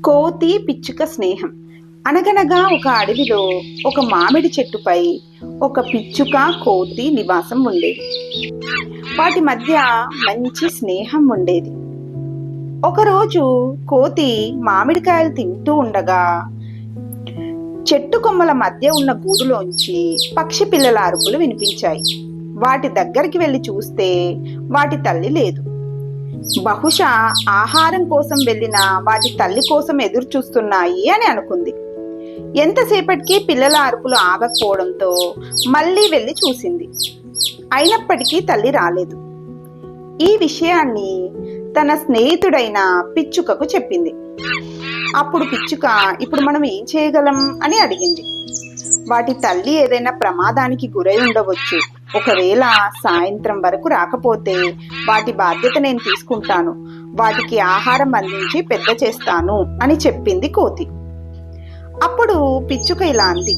కోతి పిచ్చుక స్నేహం. అనగనగా ఒక అడవిలో ఒక మామిడి చెట్టుపై ఒక పిచ్చుక కోతి నివాసం ఉండేది. వాటి మధ్య మంచి స్నేహం ఉండేది. ఒకరోజు కోతి మామిడికాయలు తింటూ ఉండగా చెట్టు కొమ్మల మధ్య ఉన్న గూడులోంచి పక్షి పిల్లల అరుపులు వినిపించాయి. వాటి దగ్గరికి వెళ్లి చూస్తే వాటి తల్లి లేదు. బహుశా ఆహారం కోసం వెళ్ళిన వాటి తల్లి కోసం ఎదురు చూస్తున్నాయి అని అనుకుంది. ఎంతసేపటికి పిల్లల అరుపులు ఆగకపోవడంతో మళ్ళీ వెళ్ళి చూసింది. అయినప్పటికీ తల్లి రాలేదు. ఈ విషయాన్ని తన స్నేహితుడైన పిచ్చుకకు చెప్పింది. అప్పుడు పిచ్చుక, ఇప్పుడు మనం ఏం చేయగలం అని అడిగింది. వాటి తల్లి ఏదైనా ప్రమాదానికి గురై ఉండవచ్చు. ఒకవేళ సాయంత్రం వరకు రాకపోతే వాటి బాధ్యత నేను తీసుకుంటాను. వాటికి ఆహారం అందించి పెద్ద చేస్తాను అని చెప్పింది కోతి. అప్పుడు పిచ్చుక ఇలా అంది,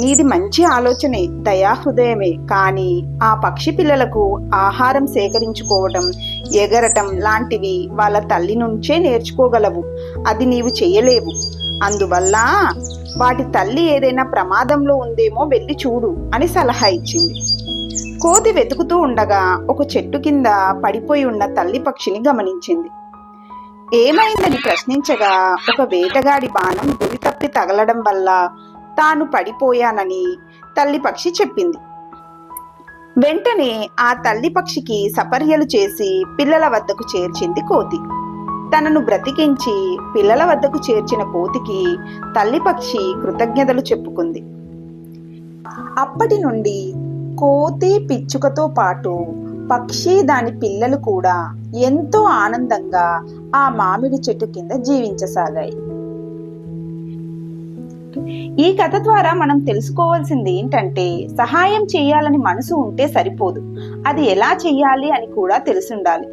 నీది మంచి ఆలోచనే, దయాహృదయమే. కానీ ఆ పక్షి పిల్లలకు ఆహారం సేకరించుకోవడం, ఎగరటం లాంటివి వాళ్ళ తల్లి నుంచే నేర్చుకోగలవు. అది నీవు చెయ్యలేవు. అందువల్ల వాటి తల్లి ఏదైనా ప్రమాదంలో ఉందేమో వెళ్ళి చూడు అని సలహా ఇచ్చింది. కోతి వెతుకుతూ ఉండగా ఒక చెట్టు కింద పడిపోయి ఉన్న తల్లి పక్షిని గమనించింది. ఏమైందని ప్రశ్నించగా ఒక వేటగాడి బాణం గురి తప్పి తగలడం వల్ల తాను పడిపోయానని తల్లి పక్షి చెప్పింది. వెంటనే ఆ తల్లి పక్షికి సపర్యలు చేసి పిల్లల వద్దకు చేర్చింది కోతి. తనను బ్రతికించి పిల్లల వద్దకు చేర్చిన కోతికి తల్లి పక్షి కృతజ్ఞతలు చెప్పుకుంది. అప్పటి నుండి కోతి పిచ్చుకతో పాటు పక్షి దాని పిల్లలు కూడా ఎంతో ఆనందంగా ఆ మామిడి చెట్టు కింద జీవించసాగాయి. ఈ కథ ద్వారా మనం తెలుసుకోవాల్సింది ఏంటంటే, సహాయం చేయాలని మనసు ఉంటే సరిపోదు, అది ఎలా చెయ్యాలి అని కూడా తెలిసి ఉండాలి.